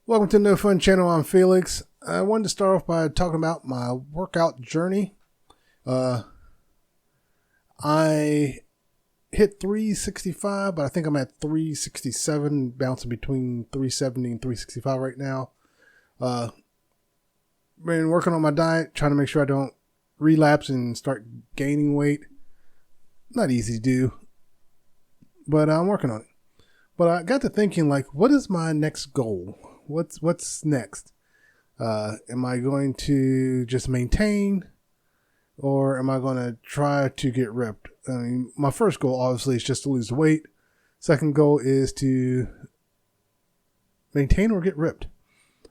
Welcome to No Fun Channel. I'm Felix. I wanted to start off by talking about my workout journey. I hit 365, but I think I'm at 367, bouncing between 370 and 365 right now. Been working on my diet, trying to make sure I don't relapse and start gaining weight. Not easy to do, but I'm working on it. But I got to thinking, what is my next goal? What's next? Am I going to just maintain, or am I going to try to get ripped? I mean, my first goal obviously is just to lose the weight. Second goal is to maintain or get ripped.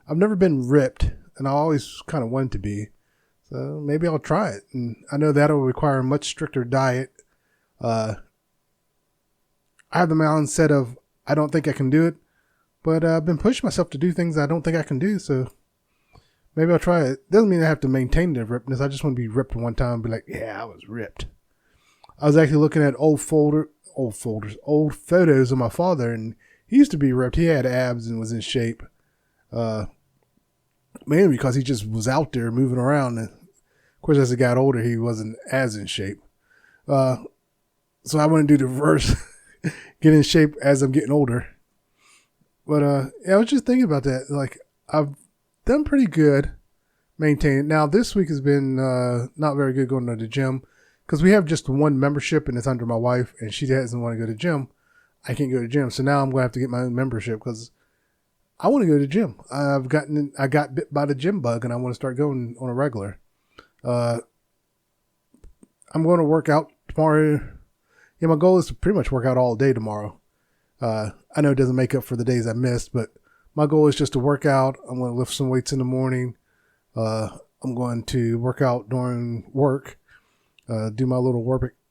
I've never been ripped, and I always kind of wanted to be. So maybe I'll try it. And I know that'll require a much stricter diet. I have the mindset of I don't think I can do it. But I've been pushing myself to do things I don't think I can do, so maybe I'll try it. Doesn't mean I have to maintain the rippedness. I just want to be ripped one time and be like, yeah, I was ripped. I was actually looking at old photos of my father, and he used to be ripped. He had abs and was in shape. Mainly because he just was out there moving around. And of course, as he got older, he wasn't as in shape. So I want to do the reverse, get in shape as I'm getting older. But yeah, I was just thinking about that. I've done pretty good maintaining. Now, this week has been not very good going to the gym because we have just one membership and it's under my wife, and she doesn't want to go to the gym. I can't go to the gym, so now I'm going to have to get my own membership because I want to go to the gym. I got bit by the gym bug, and I want to start going on a regular. I'm going to work out tomorrow. Yeah, my goal is to pretty much work out all day tomorrow. I know it doesn't make up for the days I missed, but my goal is just to work out. I'm going to lift some weights in the morning. I'm going to work out during work, do my little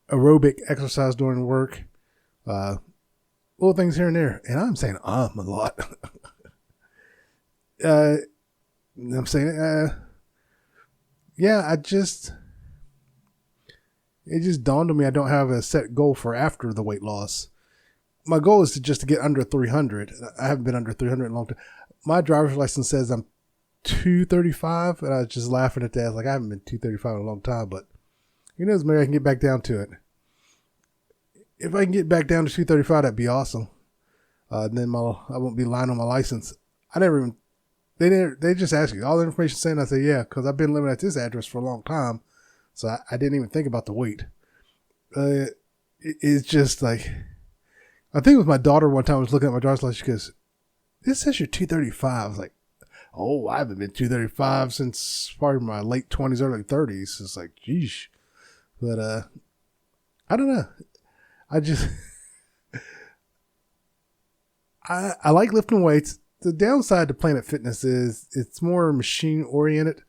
aerobic exercise during work, little things here and there. And I'm saying a lot. I'm saying, yeah, it just dawned on me I don't have a set goal for after the weight loss. My goal is to get under 300. I haven't been under 300 in a long time. My driver's license says I'm 235, and I was just laughing at that. I was like, I haven't been 235 in a long time, but who knows, maybe I can get back down to it. If I can get back down to 235, that'd be awesome. Then I won't be lying on my license. They just ask you all the information saying, I say, yeah, because I've been living at this address for a long time, so I didn't even think about the weight. It's just like, I think with my daughter one time I was looking at my driver's license, she goes, this says you're 235. I was like, oh, I haven't been 235 since probably my late 20s, early 30s. It's like, geesh. But I don't know. I just, I like lifting weights. The downside to Planet Fitness is it's more machine oriented.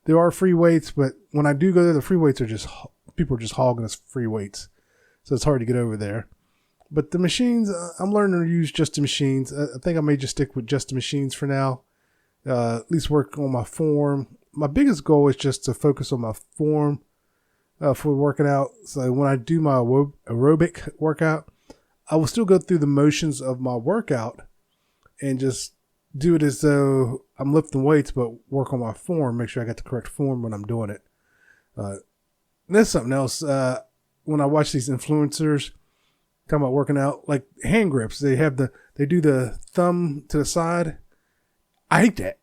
There are free weights, but when I do go there, the free weights people are just hogging us free weights. So it's hard to get over there. But the machines, I'm learning to use just the machines. I think I may just stick with just the machines for now. At least work on my form. My biggest goal is just to focus on my form for working out. So when I do my aerobic workout, I will still go through the motions of my workout and just do it as though I'm lifting weights, but work on my form, make sure I got the correct form when I'm doing it. There's something else. When I watch these influencers talking about working out, like hand grips, they do the thumb to the side. I hate that.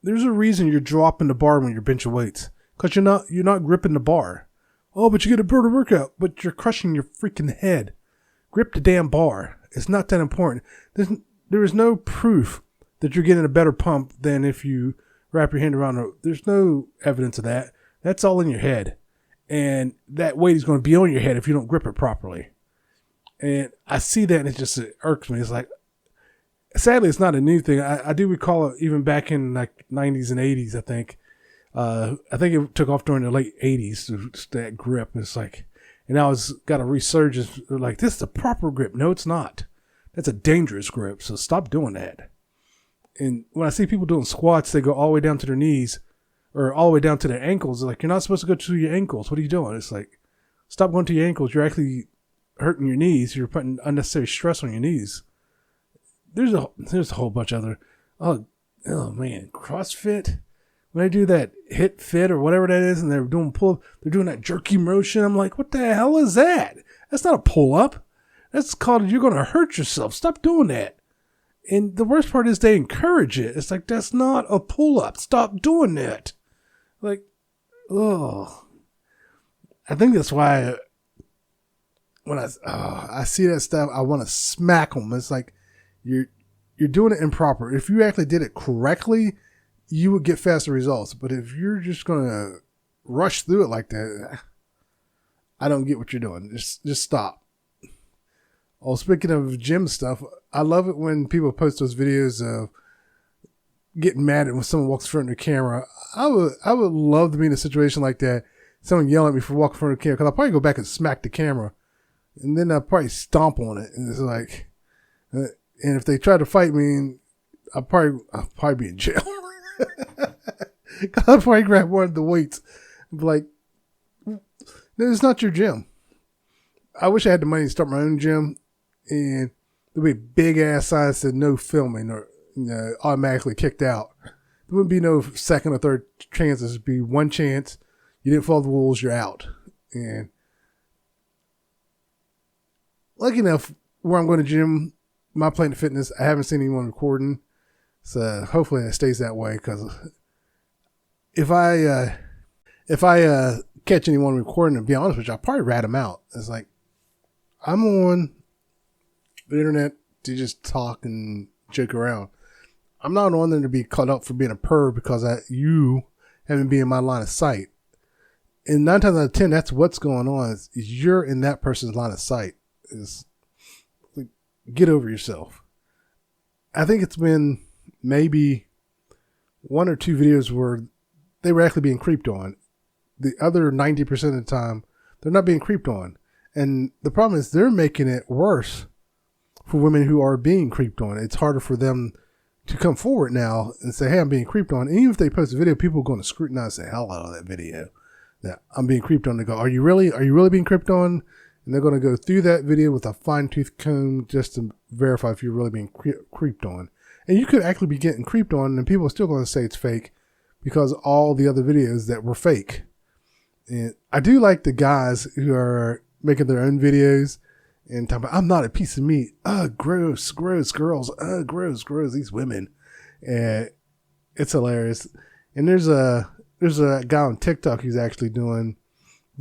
There's a reason you're dropping the bar when you're benching weights, because you're not gripping the bar. Oh, but you get a better workout, but you're crushing your freaking head. Grip the damn bar. It's not that important. There is no proof that you're getting a better pump than if you wrap your hand around. There's no evidence of that. That's all in your head. And that weight is going to be on your head if you don't grip it properly. And I see that, and it irks me. It's like, sadly, it's not a new thing. I do recall it even back in like 90s and 80s, I think. I think it took off during the late 80s, that grip. It's like, and now it's got a resurgence. Like, this is a proper grip. No, it's not. That's a dangerous grip, so stop doing that. And when I see people doing squats, they go all the way down to their knees or all the way down to their ankles. They're like, you're not supposed to go to your ankles. What are you doing? It's like, stop going to your ankles. You're actually hurting your knees. You're putting unnecessary stress on your knees. There's a whole bunch of other oh man, CrossFit. When they do that hit fit or whatever that is, and they're doing they're doing that jerky motion. I'm like, what the hell is that? That's not a pull up. That's called you're going to hurt yourself. Stop doing that. And the worst part is they encourage it. It's like, that's not a pull up. Stop doing that. Like, oh, I think that's why when I see that stuff, I want to smack them. It's like you're doing it improper. If you actually did it correctly, you would get faster results. But if you're just gonna rush through it like that, I don't get what you're doing. Just stop. Oh, speaking of gym stuff, I love it when people post those videos of getting mad at when someone walks in front of the camera. I would love to be in a situation like that. Someone yelling at me for walking in front of the camera, because I'll probably go back and smack the camera, and then I'll probably stomp on it. And it's like, and if they try to fight me, I'll probably be in jail. I'll probably grab one of the weights and be like, no, it's not your gym. I wish I had the money to start my own gym, and there'd be a big ass sign that said no filming, or automatically kicked out. There wouldn't be no second or third chances. It'd be one chance. You didn't follow the rules, you're out. And lucky enough, where I'm going to gym, my Planet Fitness, I haven't seen anyone recording. So hopefully it stays that way, because if I catch anyone recording, to be honest with you, I'll probably rat them out. It's like, I'm on the internet to just talk and joke around. I'm not on there to be caught up for being a perv because you haven't been in my line of sight. And 9 times out of 10, that's what's going on. Is you're in that person's line of sight. Is like, get over yourself. I think it's been maybe 1 or 2 videos where they were actually being creeped on. The other 90% of the time, they're not being creeped on. And the problem is they're making it worse for women who are being creeped on. It's harder for them to come forward now and say, hey, I'm being creeped on. And even if they post a video, people are going to scrutinize the hell out of that video. That I'm being creeped on. They go, are you really being creeped on? And they're going to go through that video with a fine-tooth comb just to verify if you're really being creeped on. And you could actually be getting creeped on, and people are still going to say it's fake because all the other videos that were fake. And I do like the guys who are making their own videos and talking about, I'm not a piece of meat. Gross girls. Gross, these women. And it's hilarious. And there's a guy on TikTok who's actually doing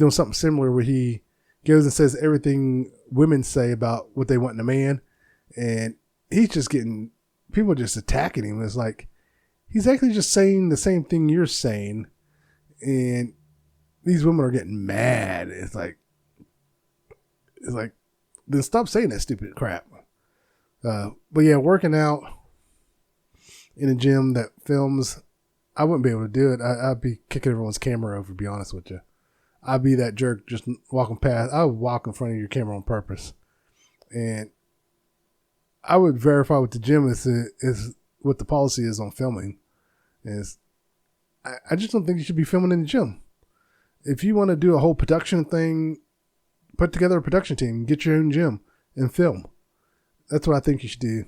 something similar where he goes and says everything women say about what they want in a man. And he's just getting, people just attacking him. It's like, he's actually just saying the same thing you're saying. And these women are getting mad. It's like, then stop saying that stupid crap. But yeah, working out in a gym that films, I wouldn't be able to do it. I'd be kicking everyone's camera over, to be honest with you. I'd be that jerk just walking past. I would walk in front of your camera on purpose. And I would verify with the gym is what the policy is on filming. I just don't think you should be filming in the gym. If you want to do a whole production thing, put together a production team, get your own gym and film. That's what I think you should do.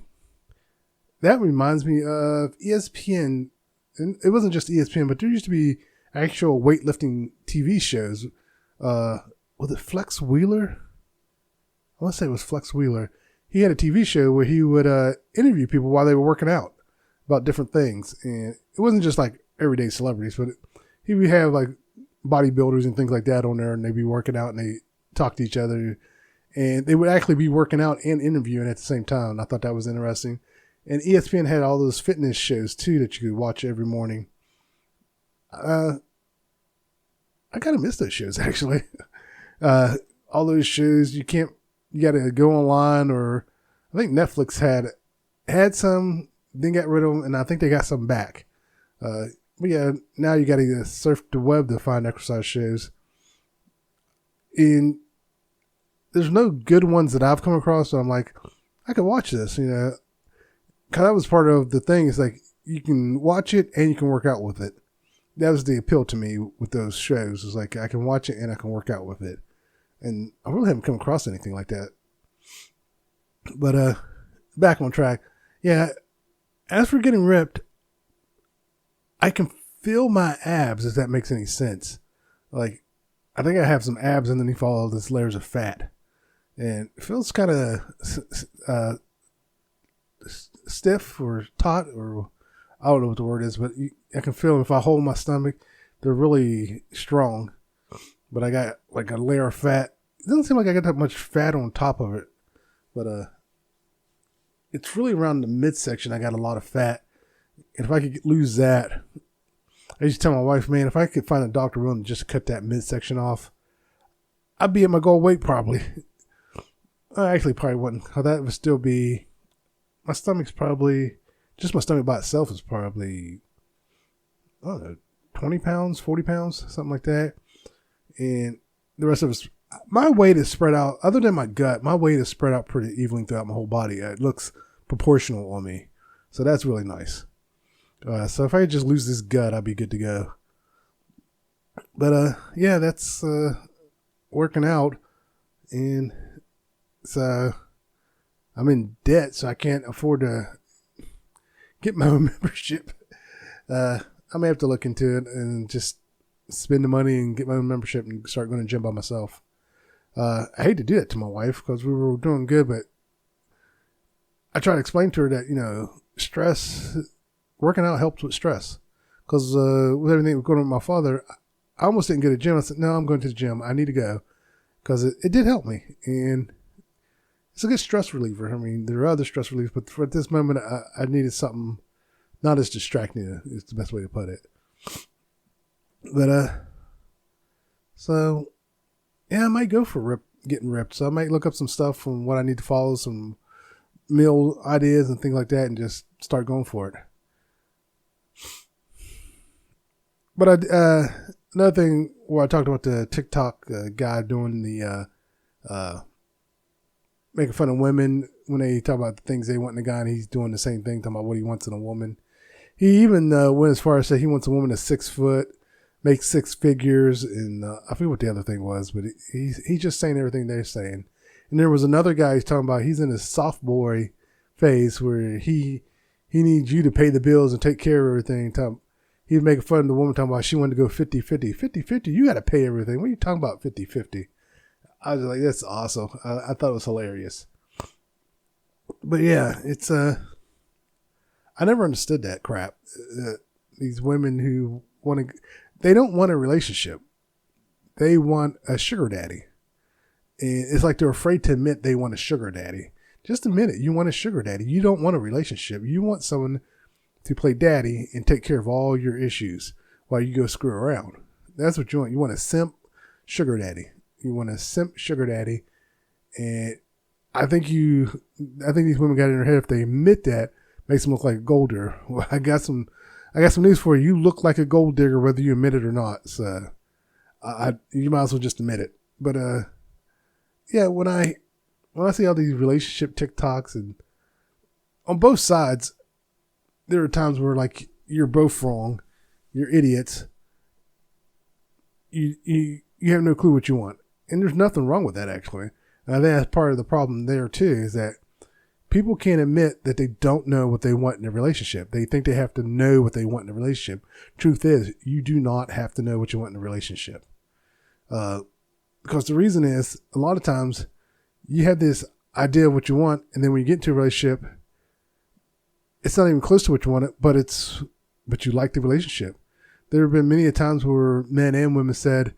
That reminds me of ESPN. And it wasn't just ESPN, but there used to be actual weightlifting TV shows. Was it Flex Wheeler? I want to say it was Flex Wheeler. He had a TV show where he would interview people while they were working out about different things. And it wasn't just like everyday celebrities, but he would have like bodybuilders and things like that on there, and they'd be working out and they talk to each other. And they would actually be working out and interviewing at the same time. I thought that was interesting. And ESPN had all those fitness shows too that you could watch every morning. I kind of miss those shows actually. All those shows you got to go online, or I think Netflix had some, then got rid of them, and I think they got some back. But yeah, now you got to surf the web to find exercise shows. And there's no good ones that I've come across, so I'm like, I could watch this, because that was part of the thing. It's like, you can watch it and you can work out with it. That was the appeal to me with those shows. It's like, I can watch it and I can work out with it. And I really haven't come across anything like that. But back on track. Yeah, as for getting ripped, I can feel my abs, if that makes any sense. Like, I think I have some abs underneath all of this layers of fat. And it feels kind of stiff or taut, or I don't know what the word is, but I can feel if I hold my stomach, they're really strong. But I got like a layer of fat. It doesn't seem like I got that much fat on top of it. But it's really around the midsection I got a lot of fat. And if I could lose that, I used to tell my wife, man, if I could find a doctor willing to just cut that midsection off, I'd be at my goal weight probably. I actually probably wouldn't. That would still be, my stomach's probably, just my stomach by itself is probably, I don't know, 20 pounds, 40 pounds, something like that. And the rest of us, my weight is spread out, other than my gut, my weight is spread out pretty evenly throughout my whole body. It looks proportional on me. So that's really nice. So if I could just lose this gut, I'd be good to go. But yeah, that's working out. And so I'm in debt, so I can't afford to get my own membership. I may have to look into it and just spend the money and get my own membership and start going to gym by myself. I hate to do that to my wife because we were doing good, but I try to explain to her that, you know, stress, working out helps with stress. Because with everything that was going on with my father, I almost didn't go to the gym. I said, no, I'm going to the gym. I need to go. Because it did help me. And it's a good stress reliever. I mean, there are other stress relievers, but for this moment, I needed something not as distracting is the best way to put it. But, so, yeah, I might go for getting ripped. So I might look up some stuff from what I need to follow, some meal ideas and things like that, and just start going for it. But another thing where I talked about the TikTok guy doing the making fun of women when they talk about the things they want in a guy, and he's doing the same thing, talking about what he wants in a woman. He even went as far as say he wants a woman that's 6 foot, makes 6 figures, and I forget what the other thing was, but he's just saying everything they're saying. And there was another guy he's talking about, he's in his soft boy phase where he needs you to pay the bills and take care of everything. He was making fun of the woman talking about she wanted to go 50-50. 50-50, you got to pay everything. What are you talking about 50-50? I was like, that's awesome. I thought it was hilarious. But yeah, it's I never understood that crap. These women who they don't want a relationship. They want a sugar daddy. And it's like they're afraid to admit they want a sugar daddy. Just admit it. You want a sugar daddy. You don't want a relationship. You want someone to play daddy and take care of all your issues while you go screw around. That's what you want. You want a simp sugar daddy. You want a simp sugar daddy. And I think these women got in their head, if they admit that, makes them look like a gold digger. Well, I got some news for you. You look like a gold digger whether you admit it or not. So you might as well just admit it. But yeah, when I see all these relationship TikToks, and on both sides, there are times where like you're both wrong, you're idiots. You have no clue what you want, and there's nothing wrong with that actually. And I think that's part of the problem there too, is that people can't admit that they don't know what they want in a relationship. They think they have to know what they want in a relationship. Truth is, you do not have to know what you want in a relationship. Because the reason is, a lot of times you have this idea of what you want, and then when you get into a relationship, it's not even close to what you want, but you like the relationship. There have been many times where men and women said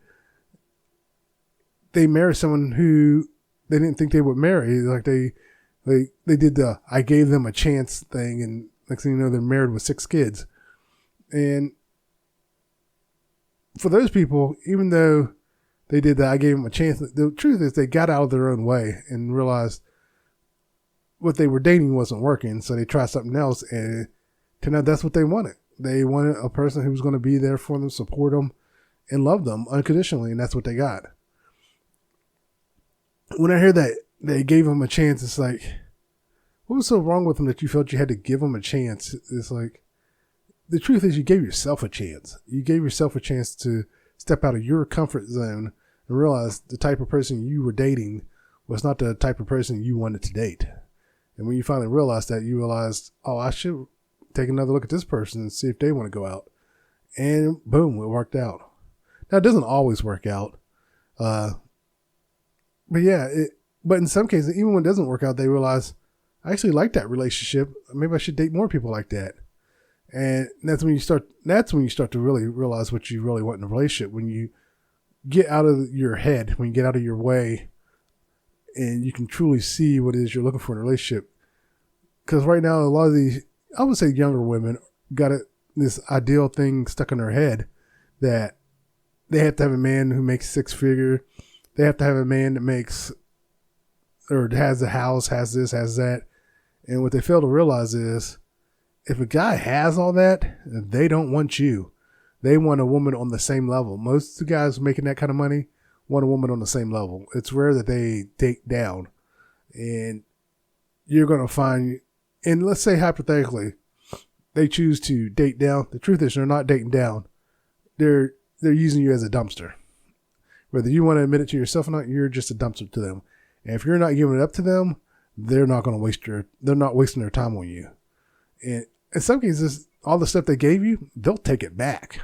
they married someone who they didn't think they would marry. Like they did the I gave them a chance thing, and next thing you know, they're married with 6 kids. And for those people, even though they did that, I gave them a chance, the truth is they got out of their own way and realized what they were dating wasn't working. So they tried something else, and turned out that's what they wanted. They wanted a person who was going to be there for them, support them, and love them unconditionally. And that's what they got. When I hear that they gave them a chance, it's like, what was so wrong with them that you felt you had to give them a chance? It's like, the truth is you gave yourself a chance. You gave yourself a chance to step out of your comfort zone and realize the type of person you were dating was not the type of person you wanted to date. And when you finally realized that, you realized, oh, I should take another look at this person and see if they want to go out. and boom, it worked out. Now it doesn't always work out. But yeah, but in some cases, even when it doesn't work out, they realize, I actually like that relationship. Maybe I should date more people like that. And that's when you start to really realize what you really want in a relationship. When you get out of your head, when you get out of your way, and you can truly see what it is you're looking for in a relationship. Because right now, a lot of these, I would say younger women, got this ideal thing stuck in their head that they have to have a man who makes 6-figure. They have to have a man that makes, or has a house, has this, has that. And what they fail to realize is, if a guy has all that, they don't want you. They want a woman on the same level. Most of the guys making that kind of money want a woman on the same level. It's rare that they date down. And you're going to find, and let's say hypothetically, they choose to date down. The truth is they're not dating down. They're using you as a dumpster. Whether you want to admit it to yourself or not, you're just a dumpster to them. And if you're not giving it up to them, they're not going to they're not wasting their time on you. And in some cases, all the stuff they gave you, they'll take it back.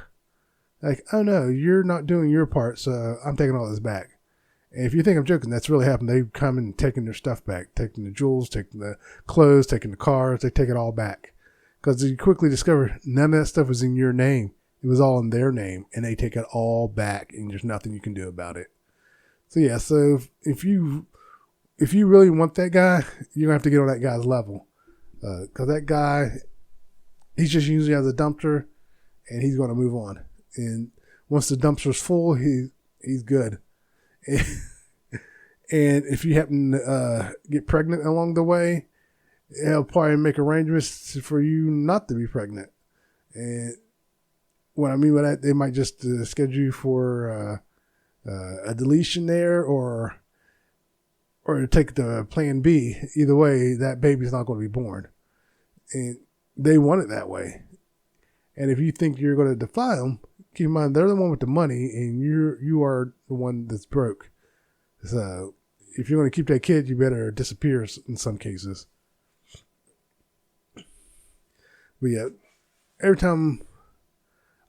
Like, oh no, you're not doing your part, so I'm taking all this back. And if you think I'm joking, that's really happened. They've come and taken their stuff back, taking the jewels, taking the clothes, taking the cars, they take it all back. Because you quickly discover none of that stuff was in your name. It was all in their name, and they take it all back, and there's nothing you can do about it. So yeah, so if you really want that guy, you're gonna have to get on that guy's level, because that guy, he's just usually as a dumpster, and he's gonna move on. And once the dumpster's full, he's good. And if you happen to get pregnant along the way, he'll probably make arrangements for you not to be pregnant. And what I mean by that, they might just schedule you for a deletion there, or take the plan B. Either way, that baby's not going to be born. And they want it that way. And if you think you're going to defy them, keep in mind, they're the one with the money, and you are the one that's broke. So if you're going to keep that kid, you better disappear in some cases. But yeah, every time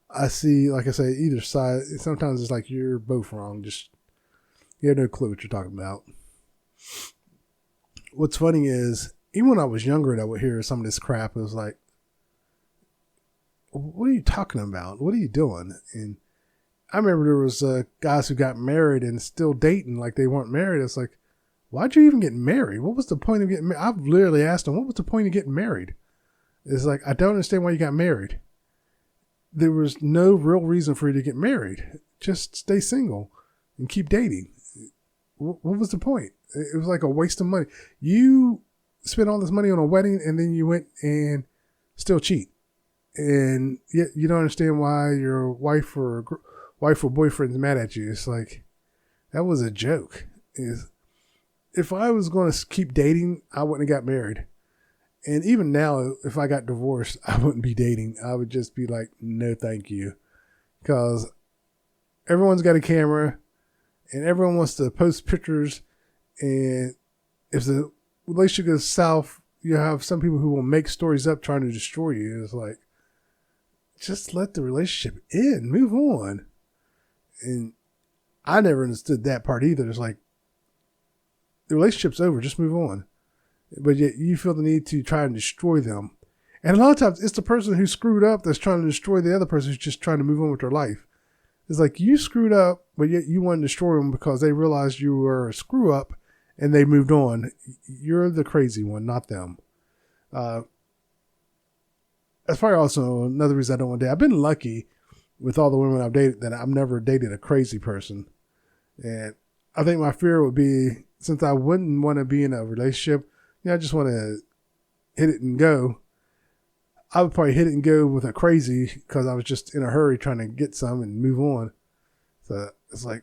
I see, like I say, either side, sometimes it's like you're both wrong. Just, you have no clue what you're talking about. What's funny is, even when I was younger and I would hear some of this crap, it was like, what are you talking about? What are you doing? And I remember there was guys who got married and still dating like they weren't married. It's like, why'd you even get married? What was the point of getting married? I've literally asked them, what was the point of getting married? It's like, I don't understand why you got married. There was no real reason for you to get married. Just stay single and keep dating. What was the point? It was like a waste of money. You spent all this money on a wedding, and then you went and still cheat. And yet you don't understand why your wife or boyfriend's mad at you. It's like, that was a joke. If I was going to keep dating, I wouldn't have got married. And even now, if I got divorced, I wouldn't be dating. I would just be like, no, thank you. Because everyone's got a camera, and everyone wants to post pictures. And if the relationship goes south, you have some people who will make stories up trying to destroy you. It's like, just let the relationship end, move on. And I never understood that part either. It's like, the relationship's over, just move on. But yet you feel the need to try and destroy them. And a lot of times it's the person who screwed up that's trying to destroy the other person who's just trying to move on with their life. It's like, you screwed up, but yet you want to destroy them because they realized you were a screw up and they moved on. You're the crazy one, not them. That's probably also another reason I don't want to date. I've been lucky with all the women I've dated that I've never dated a crazy person. And I think my fear would be, since I wouldn't want to be in a relationship, I just want to hit it and go. I would probably hit it and go with a crazy because I was just in a hurry trying to get some and move on. So it's like,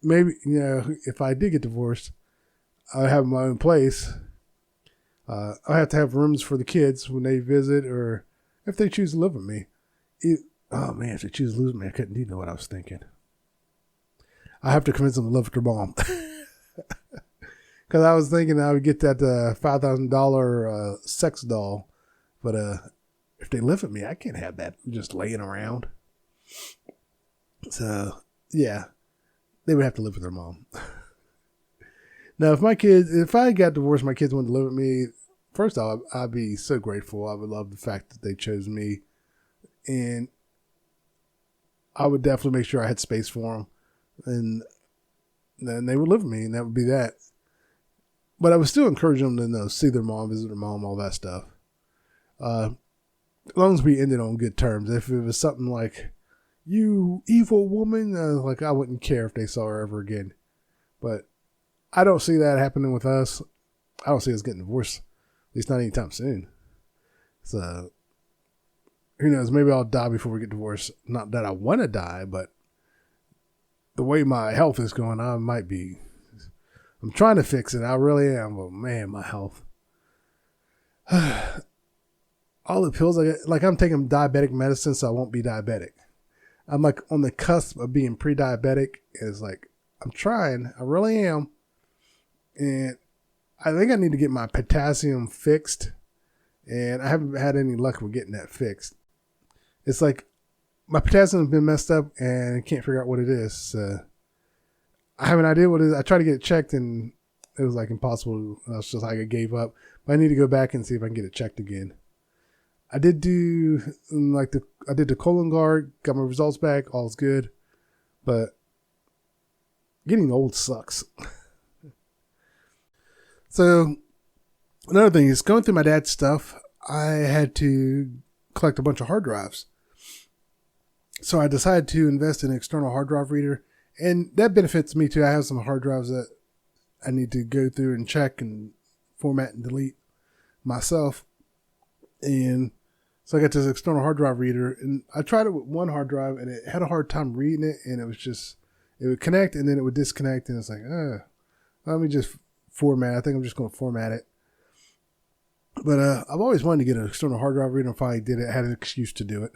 maybe, if I did get divorced, I would have my own place. I have to have rooms for the kids when they visit, or if they choose to live with me. If they choose to live with me, I couldn't even know what I was thinking. I have to convince them to live with their mom. Because I was thinking I would get that $5,000 sex doll. But if they live with me, I can't have that just laying around. So, yeah, they would have to live with their mom. Now, if I got divorced, my kids wanted to live with me, first off, I'd be so grateful. I would love the fact that they chose me. And I would definitely make sure I had space for them. And then they would live with me, and that would be that. But I would still encourage them to see their mom, visit their mom, all that stuff. As long as we ended on good terms. If it was something like, you evil woman, I wouldn't care if they saw her ever again. But I don't see that happening with us. I don't see us getting divorced, at least not anytime soon. So, who knows? Maybe I'll die before we get divorced. Not that I want to die, but the way my health is going, I might be. I'm trying to fix it. I really am. But man, my health. All the pills I get, I'm taking diabetic medicine, so I won't be diabetic. I'm on the cusp of being pre-diabetic. It's I'm trying. I really am. And I think I need to get my potassium fixed. And I haven't had any luck with getting that fixed. It's my potassium has been messed up and I can't figure out what it is. So I have an idea what it is. I tried to get it checked and it was impossible. I was just I gave up. But I need to go back and see if I can get it checked again. I did do I did the Cologuard, got my results back, all's good. But getting old sucks. So another thing is going through my dad's stuff, I had to collect a bunch of hard drives. So I decided to invest in an external hard drive reader, and that benefits me too. I have some hard drives that I need to go through and check and format and delete myself. And so I got this external hard drive reader, and I tried it with one hard drive and it had a hard time reading it, and it would connect and then it would disconnect, and it's let me just format. I think I'm just going to format it. But I've always wanted to get an external hard drive reader, and finally did it. I had an excuse to do it.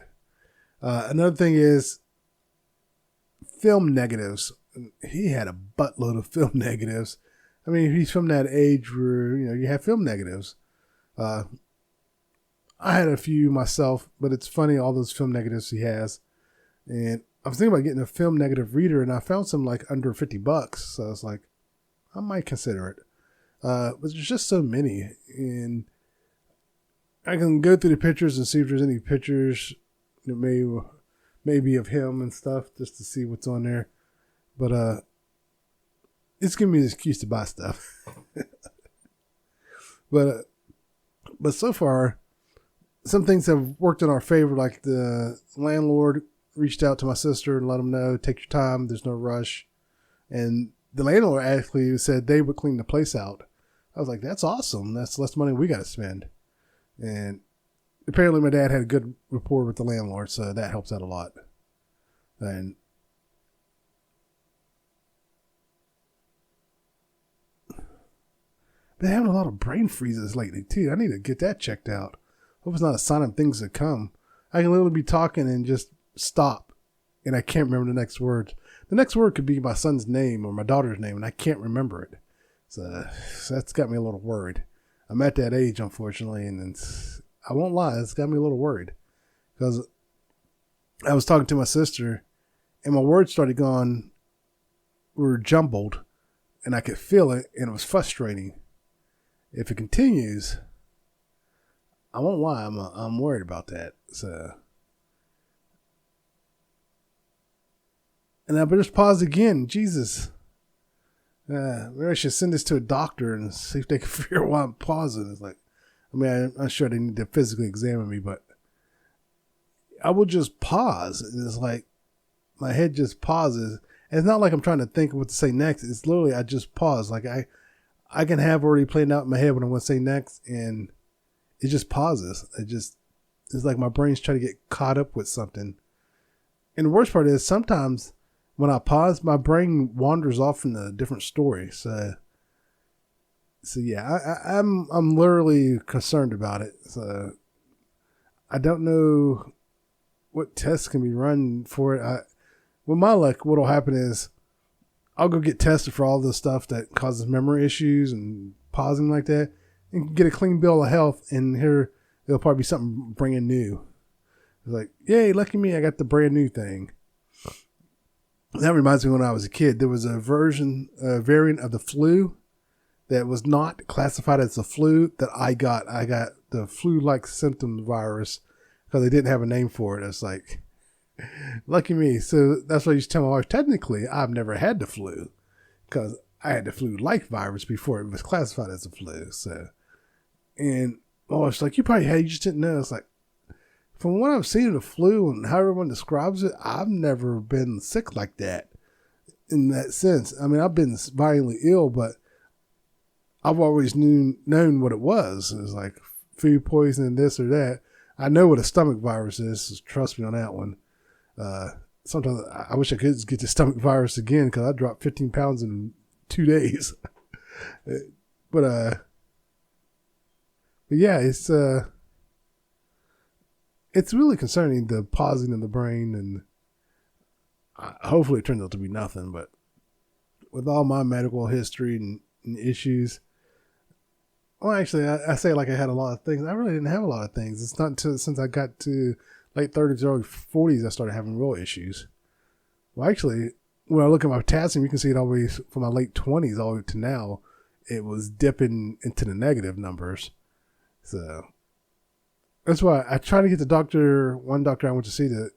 Another thing is film negatives. He had a buttload of film negatives. I mean, he's from that age where, you have film negatives. I had a few myself, but it's funny, all those film negatives he has. And I was thinking about getting a film negative reader, and I found some under $50. So I was I might consider it. But there's just so many. And I can go through the pictures and see if there's any pictures that may be of him and stuff, just to see what's on there. But it's giving me an excuse to buy stuff. But so far, some things have worked in our favor. Like the landlord reached out to my sister and let them know, take your time, there's no rush. And the landlord actually said they would clean the place out. I was that's awesome. That's less money we got to spend. And apparently my dad had a good rapport with the landlord, so that helps out a lot. And been having a lot of brain freezes lately too. I need to get that checked out. Hope it's not a sign of things to come. I can literally be talking and just stop, and I can't remember the next word. The next word could be my son's name or my daughter's name, and I can't remember it. So that's got me a little worried. I'm at that age, unfortunately, and I won't lie, it's got me a little worried. Because I was talking to my sister, and my words were jumbled, and I could feel it, and it was frustrating. If it continues, I won't lie, I'm worried about that. So, and I better just pause again. Jesus. Maybe I should send this to a doctor and see if they can figure out why I'm pausing. It's I'm sure they need to physically examine me, but I will just pause. It's my head just pauses. And it's not like I'm trying to think of what to say next. It's literally, I just pause. I can have already planned out in my head what I want to say next, and it just pauses. It's like my brain's trying to get caught up with something. And the worst part is sometimes when I pause, my brain wanders off in a different story. So yeah, I'm literally concerned about it. So I don't know what tests can be run for it. With my luck, what'll happen is I'll go get tested for all the stuff that causes memory issues and pausing like that, and get a clean bill of health. And here it'll probably be something brand new. It's like, yay, lucky me, I got the brand new thing. That reminds me when I was a kid, there was a variant of the flu that was not classified as the flu that I got. I got the flu-like symptom virus because they didn't have a name for it. It's like, lucky me. So that's what I used to tell my wife. Technically, I've never had the flu because I had the flu-like virus before it was classified as a flu. So, and my wife's like, you probably had, you just didn't know. It's like, from what I've seen of the flu and how everyone describes it, I've never been sick like that in that sense. I mean, I've been violently ill, but I've always known what it was. It was like food poisoning, this or that. I know what a stomach virus is. So trust me on that one. Sometimes I wish I could get the stomach virus again because I dropped 15 pounds in 2 days. but yeah, it's really concerning, the pausing of the brain, and hopefully it turns out to be nothing. But with all my medical history and issues, well, actually, I say like I had a lot of things. I really didn't have a lot of things. It's not until since I got to late 30s, early 40s, I started having real issues. Well, actually, when I look at my potassium, you can see it always from my late 20s all the way to now. It was dipping into the negative numbers. So that's why I tried to get the doctor, one doctor I went to see, I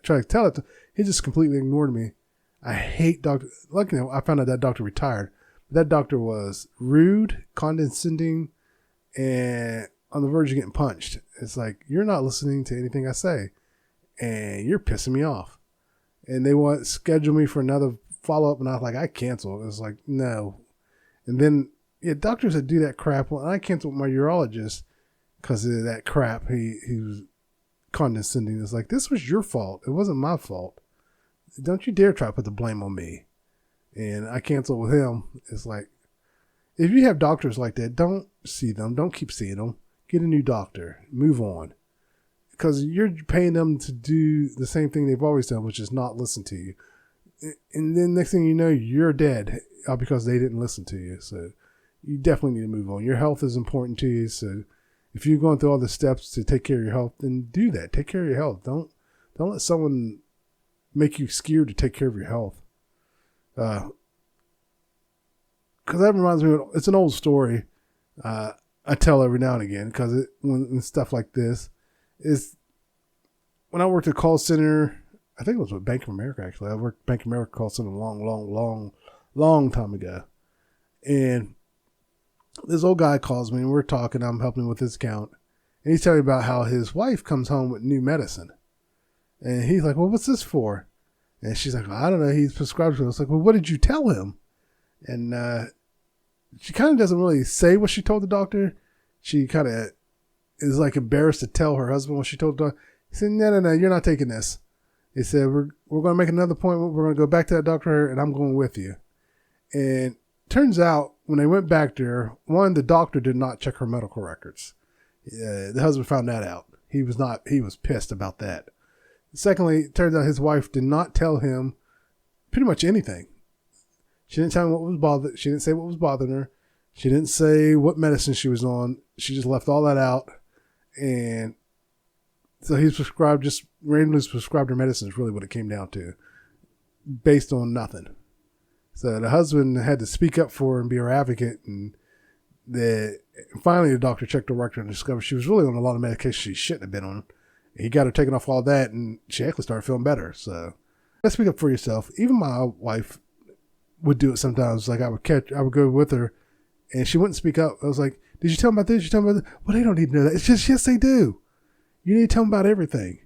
tried to tell it. He just completely ignored me. I hate doctor. Luckily, I found out that doctor retired. That doctor was rude, condescending, and on the verge of getting punched. It's like, you're not listening to anything I say, and you're pissing me off. And they want to schedule me for another follow-up, and I was like, I canceled. It was like, no. And then, yeah, doctors that do that crap, and I canceled my urologist because of that crap. He was condescending. It's like, this was your fault. It wasn't my fault. Don't you dare try to put the blame on me. And I canceled with him. It's like, if you have doctors like that, don't see them. Don't keep seeing them. Get a new doctor. Move on. Because you're paying them to do the same thing they've always done, which is not listen to you. And then next thing you know, you're dead because they didn't listen to you. So you definitely need to move on. Your health is important to you. So if you're going through all the steps to take care of your health, then do that. Take care of your health. Don't let someone make you scared to take care of your health. Because that reminds me of, it's an old story I tell every now and again, because when stuff like this is, when I worked at a call center, I think it was with Bank of America, actually. I worked at Bank of America call center a long time ago. And this old guy calls me and we're talking. I'm helping him with his account. And he's telling me about how his wife comes home with new medicine. And he's like, well, what's this for? And she's like, well, I don't know. He's prescribed to it. I was like, well, what did you tell him? And she kind of doesn't really say what she told the doctor. She kind of is like embarrassed to tell her husband what she told the doctor. He said, no, you're not taking this. He said, we're going to make another appointment. We're going to go back to that doctor and I'm going with you. And turns out when they went back there, one, the doctor did not check her medical records. The husband found that out. He was pissed about that. Secondly, it turns out his wife did not tell him pretty much anything. She didn't tell him what was bothering. She didn't say what was bothering her. She didn't say what medicine she was on. She just left all that out. And so he's randomly prescribed her medicine is really what it came down to, based on nothing. So the husband had to speak up for her and be her advocate. And finally the doctor checked her record and discovered she was really on a lot of medication she shouldn't have been on. He got her taken off all that, and she actually started feeling better. So let's speak up for yourself. Even my wife would do it sometimes. Like I would go with her, and she wouldn't speak up. I was like, did you tell them about this? Did you tell them about that? Well, they don't need to know that. It's just, yes, they do. You need to tell them about everything.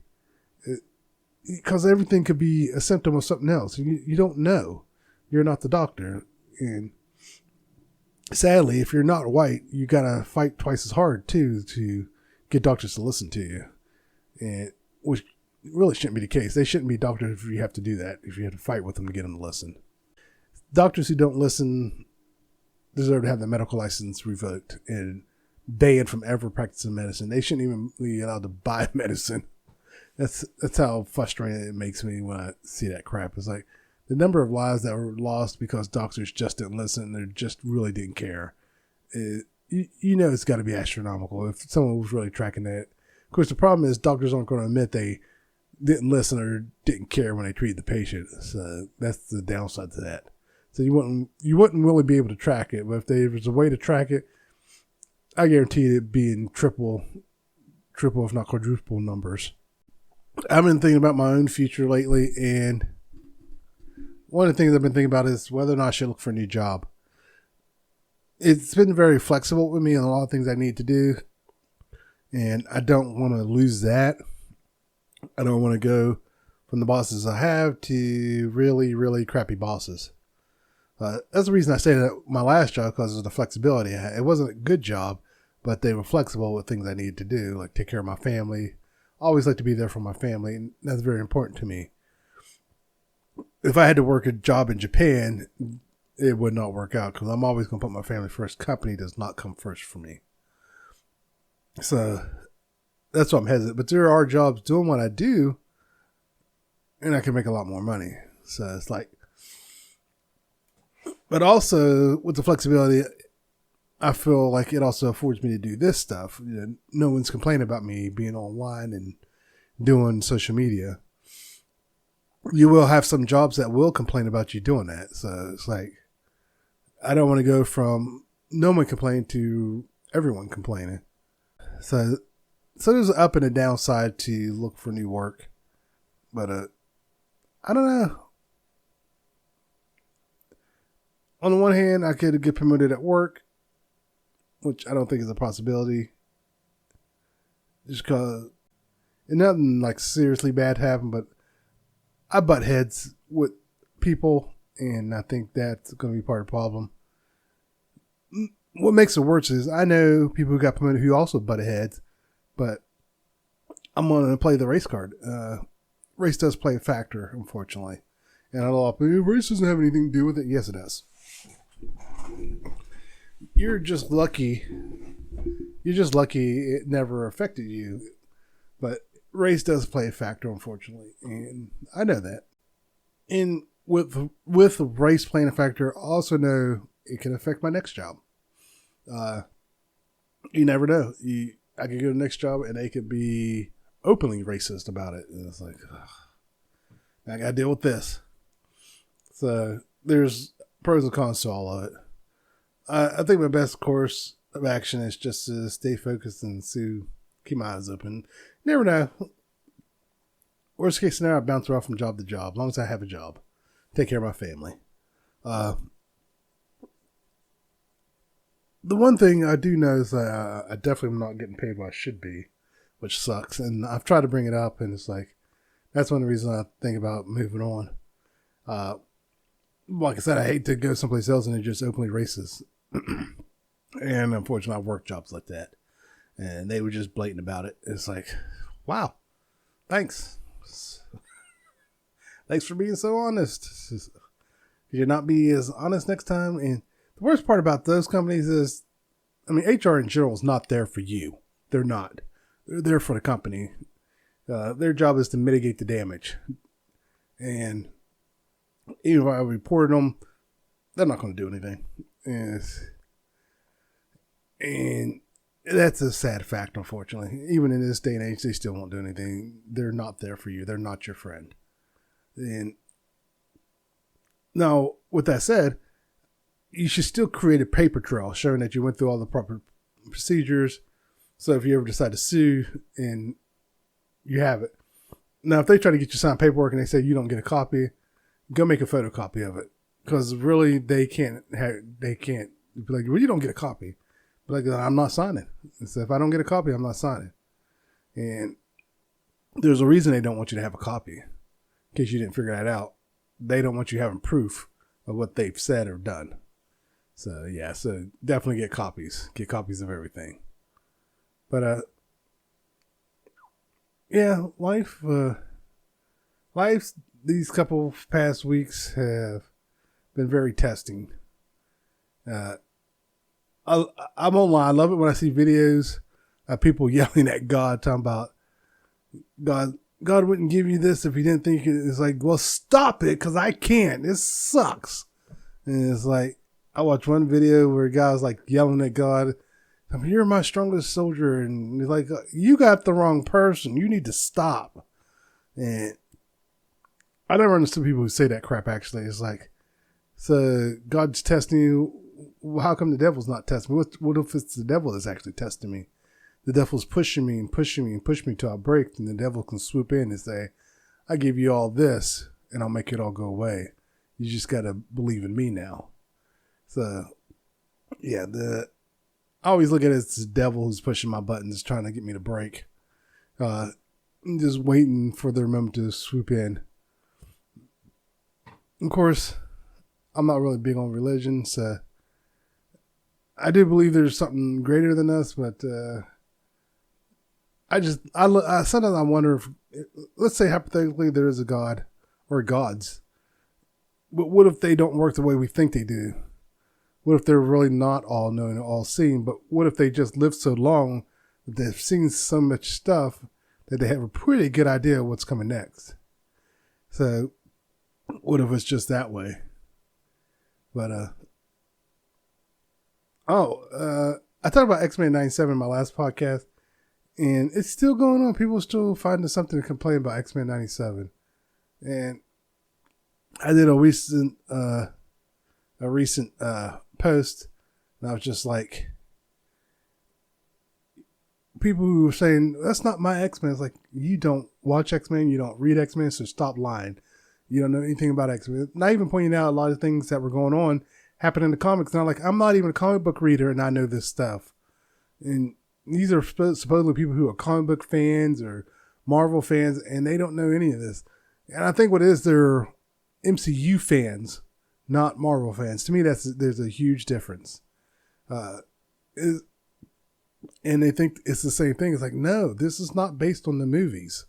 Because everything could be a symptom of something else. You don't know. You're not the doctor. And sadly, if you're not white, you got to fight twice as hard, too, to get doctors to listen to you. And which really shouldn't be the case. They shouldn't be doctors if you have to do that, if you have to fight with them to get them to listen. Doctors who don't listen deserve to have their medical license revoked and banned from ever practicing medicine. They shouldn't even be allowed to buy medicine. That's how frustrating it makes me when I see that crap. It's like the number of lives that were lost because doctors just didn't listen. They just really didn't care. You know it's got to be astronomical if someone was really tracking that. Of course, the problem is doctors aren't going to admit they didn't listen or didn't care when they treated the patient. So that's the downside to that. So you wouldn't really be able to track it. But if there was a way to track it, I guarantee it'd be in triple, if not quadruple numbers. I've been thinking about my own future lately, and one of the things I've been thinking about is whether or not I should look for a new job. It's been very flexible with me on a lot of things I need to do, and I don't want to lose that. I don't want to go from the bosses I have to really, really crappy bosses. That's the reason I stayed at my last job, because of the flexibility. It wasn't a good job, but they were flexible with things I needed to do, like take care of my family. I always like to be there for my family, and that's very important to me. If I had to work a job in Japan, it would not work out, because I'm always going to put my family first. Company does not come first for me. So that's why I'm hesitant. But there are jobs doing what I do, and I can make a lot more money. So it's like, but also with the flexibility, I feel like it also affords me to do this stuff. No one's complaining about me being online and doing social media. You will have some jobs that will complain about you doing that. So it's like, I don't want to go from no one complaining to everyone complaining. So there's an up and a downside to look for new work. But I don't know. On the one hand, I could get promoted at work, which I don't think is a possibility. Just because nothing like seriously bad happened, but I butt heads with people, and I think that's going to be part of the problem. What makes it worse is I know people who got promoted who also butted heads, but I'm going to play the race card. Race does play a factor, unfortunately. And a lot of people, race doesn't have anything to do with it. Yes, it does. You're just lucky. You're just lucky it never affected you. But race does play a factor, unfortunately. And I know that. And with race playing a factor, I also know it can affect my next job. You never know. I could go to the next job and they could be openly racist about it. And it's like, ugh, I got to deal with this. So there's pros and cons to all of it. I think my best course of action is just to stay focused and keep my eyes open. You never know. Worst case scenario, I bounce around from job to job. As long as I have a job. Take care of my family. The one thing I do know is that I definitely am not getting paid what I should be, which sucks. And I've tried to bring it up, and it's like, that's one of the reasons I think about moving on. Like I said, I hate to go someplace else and they're just openly racist. And unfortunately, I work jobs like that. And they were just blatant about it. It's like, wow, thanks. Thanks for being so honest. You should not be as honest next time. And the worst part about those companies is, I mean, HR in general is not there for you. They're not. They're there for the company. Their job is to mitigate the damage. And even if I reported them, they're not going to do anything. And that's a sad fact, unfortunately. Even in this day and age, they still won't do anything. They're not there for you. They're not your friend. And now, with that said, you should still create a paper trail showing that you went through all the proper procedures. So if you ever decide to sue, and you have it. Now, if they try to get you signed paperwork and they say you don't get a copy, go make a photocopy of it. Because really, they can't be like, well, you don't get a copy. But like, I'm not signing. So if I don't get a copy, I'm not signing. And there's a reason they don't want you to have a copy. In case you didn't figure that out. They don't want you having proof of what they've said or done. So yeah, so definitely get copies. Get copies of everything. But yeah, life these couple past weeks have been very testing. I won't lie, I love it when I see videos of people yelling at God, talking about God wouldn't give you this if he didn't think it. It's like, well, stop it, because I can't. This sucks. And it's like, I watched one video where a guy was like yelling at God, I mean, you're my strongest soldier. And he's like, you got the wrong person. You need to stop. And I never understood people who say that crap, actually. It's like, so God's testing you. Well, how come the devil's not testing me? What if it's the devil that's actually testing me? The devil's pushing me and pushing me and pushing me till I break. And the devil can swoop in and say, I give you all this and I'll make it all go away. You just got to believe in me now. So, yeah, I always look at it as the devil who's pushing my buttons, trying to get me to break. Just waiting for the moment to swoop in. Of course, I'm not really big on religion, so I do believe there's something greater than us, but sometimes I wonder if, let's say hypothetically there is a God or gods, but what if they don't work the way we think they do? What if they're really not all knowing and all seeing, but what if they just live so long that they've seen so much stuff that they have a pretty good idea of what's coming next? So what if it's just that way? But I talked about X-Men 97 in my last podcast, and it's still going on. People are still finding something to complain about X-Men 97. And I did a recent post, and I was just like, people who were saying, that's not my X-Men. It's like, you don't watch X-Men, you don't read X-Men, so stop lying. You don't know anything about X-Men. Not even pointing out a lot of things that were going on happened in the comics. And I'm like, I'm not even a comic book reader, and I know this stuff. And these are supposedly people who are comic book fans or Marvel fans, and they don't know any of this. And I think what it is, they're MCU fans, not Marvel fans. To me, there's a huge difference. And they think it's the same thing. It's like, no, this is not based on the movies.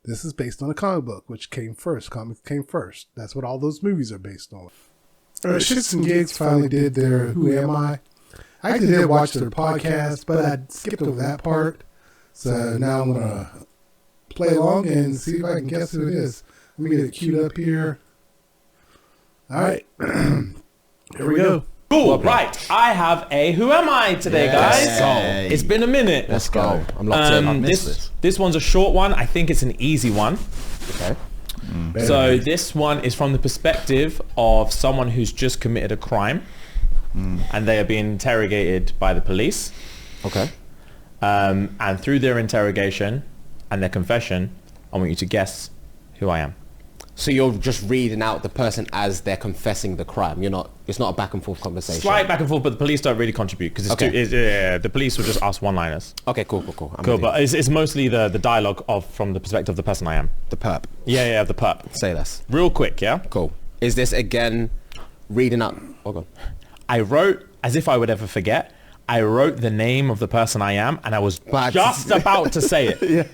This is based on a comic book, which came first. Comics came first. That's what all those movies are based on. Shits and Gigs finally did their Who Am I? I actually did watch their podcast, but I skipped over that part. So now I'm going to play along and see if I can guess who it is. Let me get it queued up here. All right. Here we go. Cool, right. I have a Who Am I today, guys? Let's go. It's been a minute. Let's go. I'm locked in. I've missed This one's a short one. I think it's an easy one. Okay. So this one is from the perspective of someone who's just committed a crime and they are being interrogated by the police. Okay. And through their interrogation and their confession, I want you to guess who I am. So you're just reading out the person as they're confessing the crime. It's not a back and forth conversation. Slight back and forth, but the police don't really contribute because the police will just ask one-liners. Okay, cool. Cool, but it's mostly the dialogue from the perspective of the person I am. The perp. Yeah, the perp. Say less. Real quick, yeah? Cool. Is this again reading out? Oh, God. I wrote, as if I would ever forget, I wrote the name of the person I am and I was just about to say it.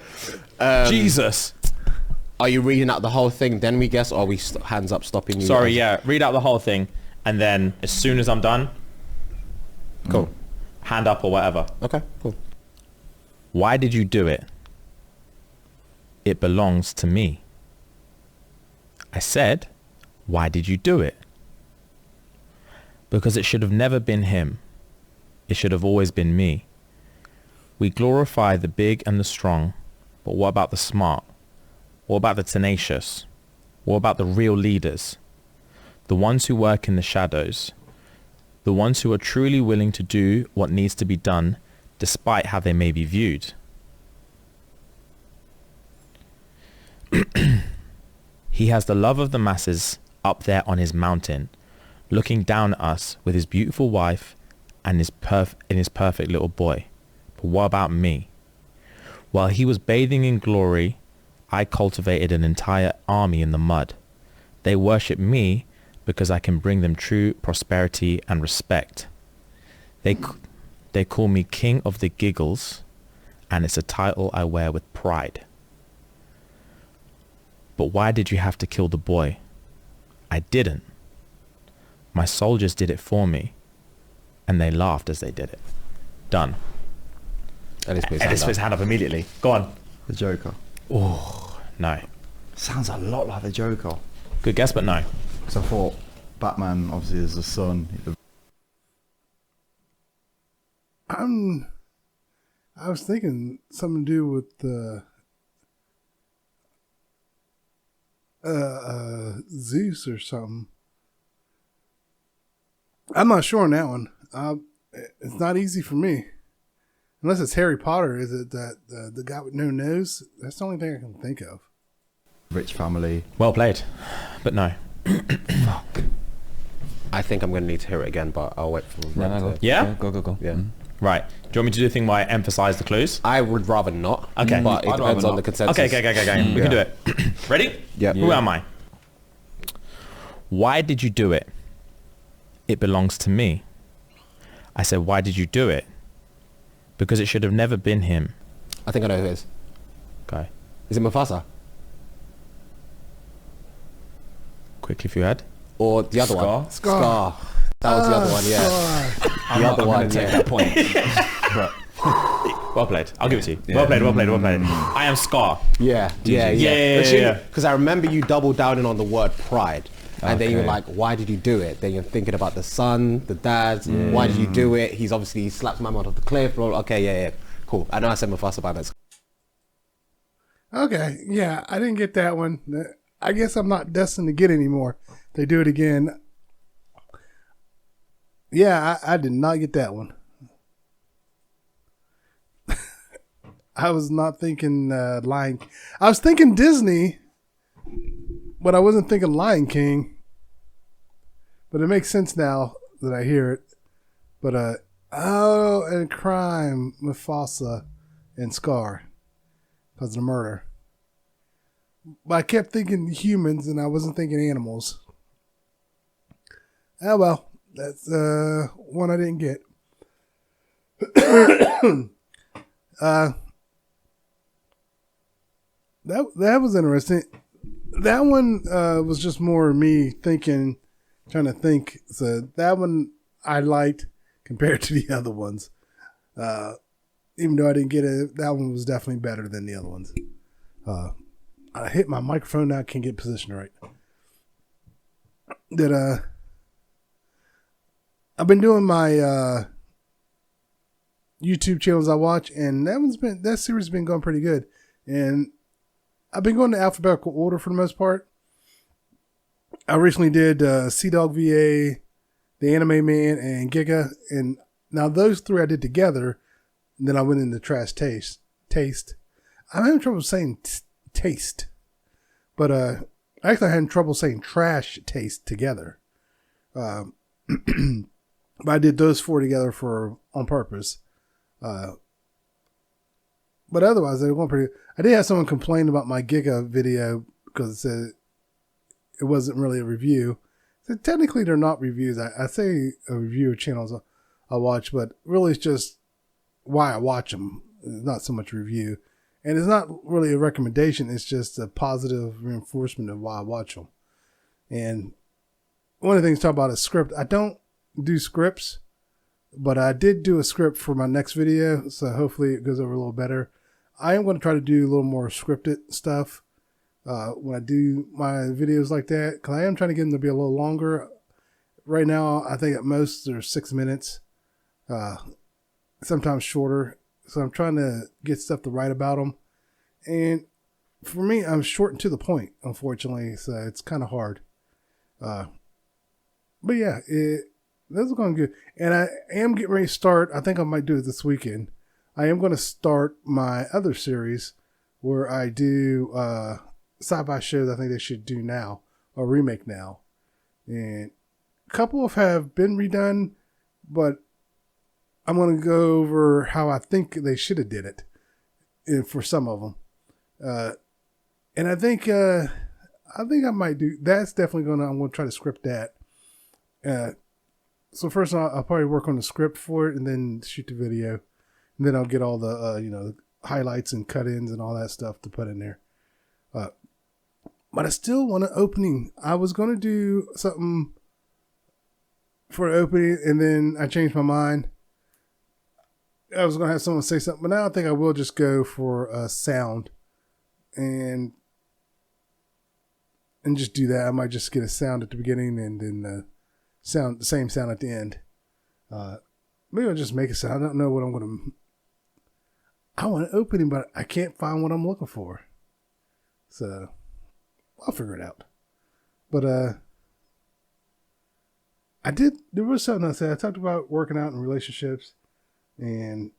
Yeah. Jesus. Are you reading out the whole thing? Then we guess, or are we hands up stopping you? Sorry, yeah. Read out the whole thing. And then as soon as I'm done, Cool. hand up or whatever. Okay, cool. Why did you do it? It belongs to me. I said, why did you do it? Because it should have never been him. It should have always been me. We glorify the big and the strong, but what about the smart? What about the tenacious? What about the real leaders? The ones who work in the shadows. The ones who are truly willing to do what needs to be done despite how they may be viewed. He has the love of the masses up there on his mountain, looking down at us with his beautiful wife and his perfect little boy. But what about me? While he was bathing in glory, I cultivated an entire army in the mud. They worship me because I can bring them true prosperity and respect. They call me King of the Giggles, and it's a title I wear with pride. But why did you have to kill the boy? I didn't. My soldiers did it for me, and they laughed as they did it. Done. Ellis puts his hand up immediately. Go on. The Joker. Oh, no. Sounds a lot like the Joker. Good guess, but no. Because I thought Batman obviously is the son. I was thinking something to do with the Zeus or something. I'm not sure on that one. It's not easy for me. Unless it's Harry Potter. Is it that the guy with no nose? That's the only thing I can think of. Rich family. Well played, but no. I think I'm going to need to hear it again, but I'll wait for Ren to- Yeah? Go. Yeah. Right. Do you want me to do the thing where I emphasize the clues? I would rather not. Okay. But it I'd depends rather on not. the consensus. Okay. We can do it. Ready? Yeah. Who am I? Why did you do it? It belongs to me. I said, why did you do it? Because it should have never been him. I think I know who it is. Okay. Is it Mufasa? Quickly if you had. Or the other Scar? one? Scar. That was the other one, yeah. I'm The not other one, take yeah. that point. But Well played. I'll give it to you. Yeah. Well played. I am Scar. Yeah. Yeah. Because I remember you double downing on the word pride. And then you're Okay. like, why did you do it? Then you're thinking about the son, the dad. Why did you do it? He's obviously slapped my mum off the cliff. Okay, yeah. Cool. I know I said Mufasa, but that's Okay, yeah, I didn't get that one. I guess I'm not destined to get any more. They do it again. Yeah, I did not get that one. I was not thinking Lion. I was thinking Disney, but I wasn't thinking Lion King. But it makes sense now that I hear it. But and crime, Mufasa, and Scar, because of the murder. But I kept thinking humans, and I wasn't thinking animals. Oh well, that's one I didn't get. That was interesting. That one was just more me thinking, trying to think. So that one I liked compared to the other ones. Even though I didn't get it, that one was definitely better than the other ones. I hit my microphone now. I can't get position right. I've been doing my YouTube channels I watch, and that series has been going pretty good. And I've been going to alphabetical order for the most part. I recently did Sea Dog VA, The Anime Man, and Giga, and now those three I did together. And then I went into Trash Taste. I'm having trouble saying taste, but actually I had trouble saying Trash Taste together. But I did those four together on purpose. But otherwise, they were going pretty. I did have someone complain about my Giga video because it said it wasn't really a review. So technically, they're not reviews. I say a review of channels I watch, but really it's just why I watch them. It's not so much review. And it's not really a recommendation. It's just a positive reinforcement of why I watch them. And one of the things to talk about is script. I don't do scripts, but I did do a script for my next video. So hopefully it goes over a little better. I am going to try to do a little more scripted stuff when I do my videos like that. Because I am trying to get them to be a little longer. Right now, I think at most they're 6 minutes. Sometimes shorter. So I'm trying to get stuff to write about them. And for me, I'm short and to the point, unfortunately. So it's kind of hard. But yeah, those are going good. And I am getting ready to start. I think I might do it this weekend. I am going to start my other series where I do sci-fi shows I think they should do now, or remake now. And a couple have been redone, but I'm going to go over how I think they should have did it for some of them. And I think I might do, that's definitely I'm going to try to script that. So first I'll probably work on the script for it and then shoot the video. And then I'll get all the, highlights and cut-ins and all that stuff to put in there. But I still want an opening. I was going to do something for an opening and then I changed my mind. I was going to have someone say something, but now I think I will just go for a sound and just do that. I might just get a sound at the beginning and then the same sound at the end. maybe I'll just make it sound. I don't know what I'm going to. I want to open it, but I can't find what I'm looking for. So I'll figure it out. But there was something I said. I talked about working out in relationships and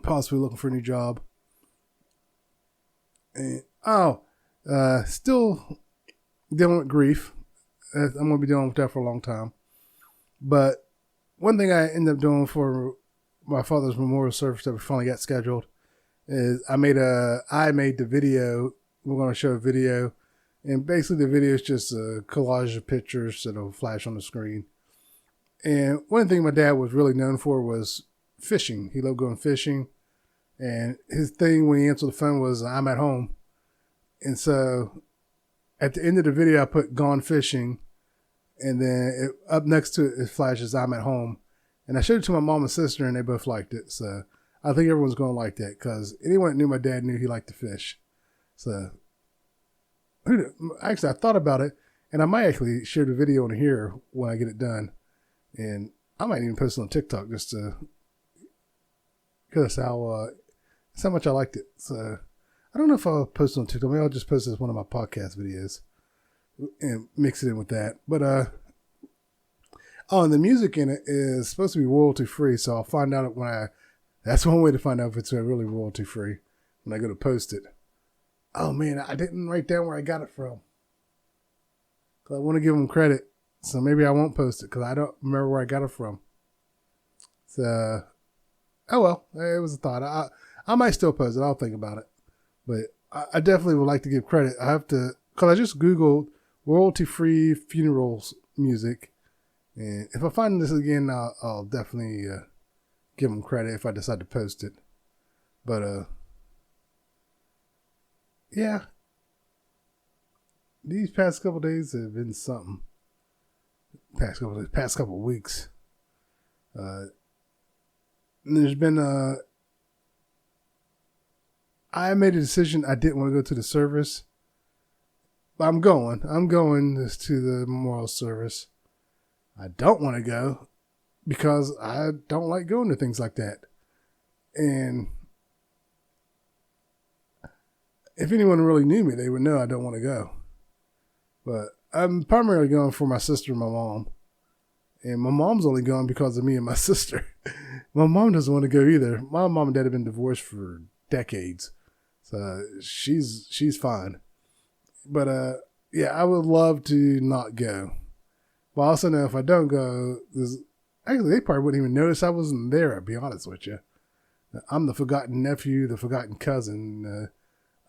possibly looking for a new job. And still dealing with grief. I'm going to be dealing with that for a long time. But one thing I ended up doing for my father's memorial service that we finally got scheduled is I made the video. We're going to show a video. And basically the video is just a collage of pictures that'll flash on the screen. And one thing my dad was really known for was fishing. He loved going fishing. And his thing when he answered the phone was, I'm at home. And so at the end of the video, I put gone fishing. And then up next to it, it flashes, I'm at home. And I showed it to my mom and sister, and they both liked it. So I think everyone's going to like that because anyone that knew my dad knew he liked to fish. So actually, I thought about it, and I might actually share the video on here when I get it done. And I might even post it on TikTok just to, because how much I liked it. So I don't know if I'll post it on TikTok. Maybe I'll just post it as one of my podcast videos and mix it in with that. But and the music in it is supposed to be royalty free, so I'll find out that's one way to find out if it's really royalty free when I go to post it. Oh man, I didn't write down where I got it from. Cause I want to give them credit, so maybe I won't post it because I don't remember where I got it from. So, oh well, it was a thought. I might still post it. I'll think about it, but I definitely would like to give credit. I have to, cause I just Googled royalty-free funerals music, and if I find this again, I'll definitely give them credit if I decide to post it. But yeah, these past couple days have been something. Past couple weeks. There's been I made a decision I didn't want to go to the service. But I'm going to the memorial service. I don't want to go because I don't like going to things like that. And if anyone really knew me, they would know I don't want to go. But I'm primarily going for my sister and my mom. And my mom's only going because of me and my sister. My mom doesn't want to go either. My mom and dad have been divorced for decades. So she's fine. But yeah, I would love to not go. But I also know if I don't go, actually they probably wouldn't even notice I wasn't there, I'll be honest with you. I'm the forgotten nephew, the forgotten cousin.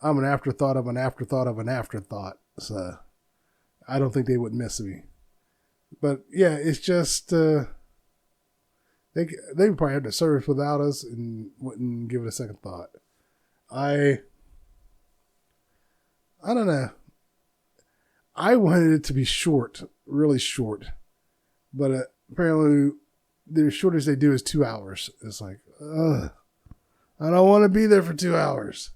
I'm an afterthought of an afterthought of an afterthought. So I don't think they would miss me. But yeah, it's just they would probably have the service without us and wouldn't give it a second thought. I don't know. I wanted it to be short, really short, but apparently the shortest they do is 2 hours. It's like, ugh, I don't want to be there for 2 hours.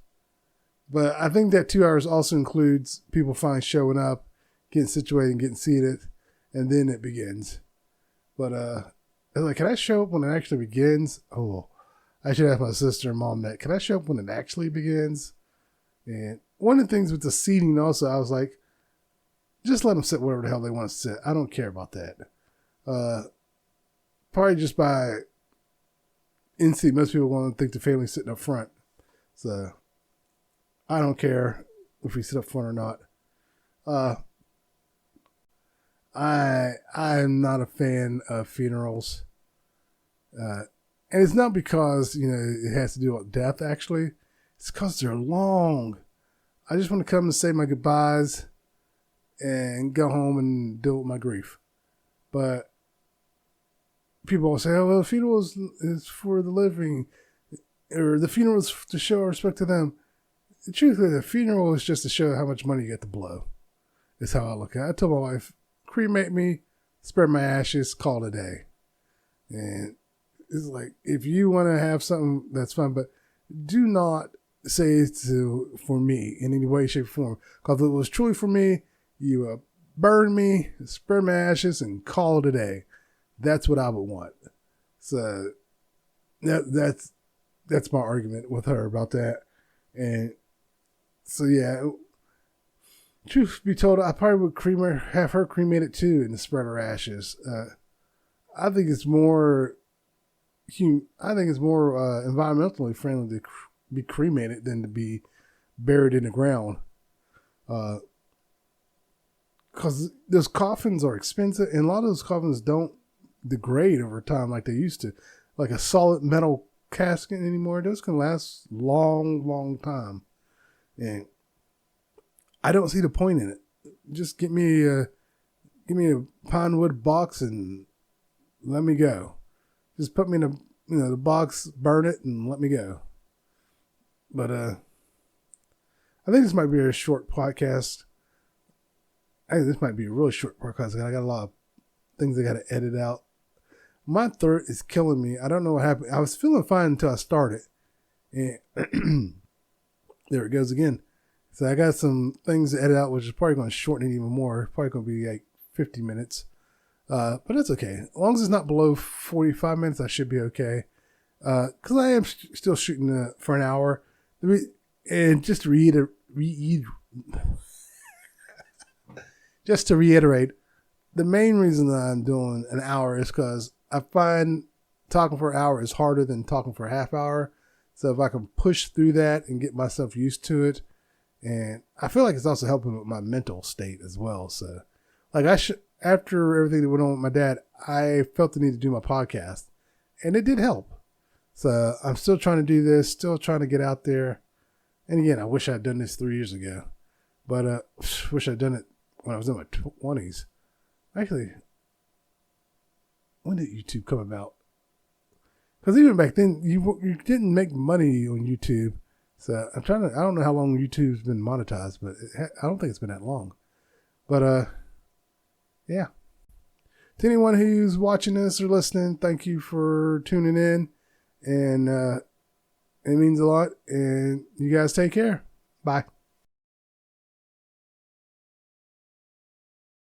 But I think that 2 hours also includes people finally showing up, getting situated and getting seated, and then it begins. But it's like, can I show up when it actually begins? Oh, I should ask my sister and mom that. Can I show up when it actually begins? And one of the things with the seating also, I was like, just let them sit wherever the hell they want to sit. I don't care about that. Probably just by instinct, most people want to think the family's sitting up front. So I don't care if we sit up front or not. I'm not a fan of funerals. And it's not because, it has to do with death, actually. It's because they're long. I just want to come and say my goodbyes and go home and deal with my grief. But people will say, oh, well, the funeral is for the living, or the funeral is to show our respect to them. The truth is, the funeral is just to show how much money you get to blow. Is how I look at it. I told my wife, cremate me, spread my ashes, call it a day. And it's like, if you want to have something, that's fine, but do not say it's for me in any way, shape, or form. Because if it was truly for me, you burn me, spread my ashes, and call it a day. That's what I would want. So that's my argument with her about that. And so yeah, truth be told, I probably would have her cremated too and spread her ashes. I think it's more environmentally friendly to be cremated than to be buried in the ground. Because those coffins are expensive, and a lot of those coffins don't degrade over time like they used to. Like a solid metal casket anymore, those can last long time. And I don't see the point in it. Just give me a pine wood box and let me go. Just put me in the box, burn it, and let me go. But I think this might be a short podcast. I think this might be a really short podcast. I got a lot of things I got to edit out. My throat is killing me. I don't know what happened. I was feeling fine until I started. And there it goes again. So I got some things to edit out, which is probably going to shorten it even more. Probably going to be like 50 minutes. But that's okay. As long as it's not below 45 minutes, I should be okay. Because I am still shooting for an hour. And just to reiterate, the main reason that I'm doing an hour is because I find talking for an hour is harder than talking for a half hour. So if I can push through that and get myself used to it, and I feel like it's also helping with my mental state as well. So like after everything that went on with my dad, I felt the need to do my podcast, and it did help. So I'm still trying to do this, still trying to get out there. And again, I wish I'd done this 3 years ago, but wish I'd done it when I was in my 20s. Actually, when did YouTube come about? Because even back then, you didn't make money on YouTube. So I don't know how long YouTube's been monetized, but I don't think it's been that long. But yeah. To anyone who's watching this or listening, thank you for tuning in. And it means a lot. And you guys take care. Bye.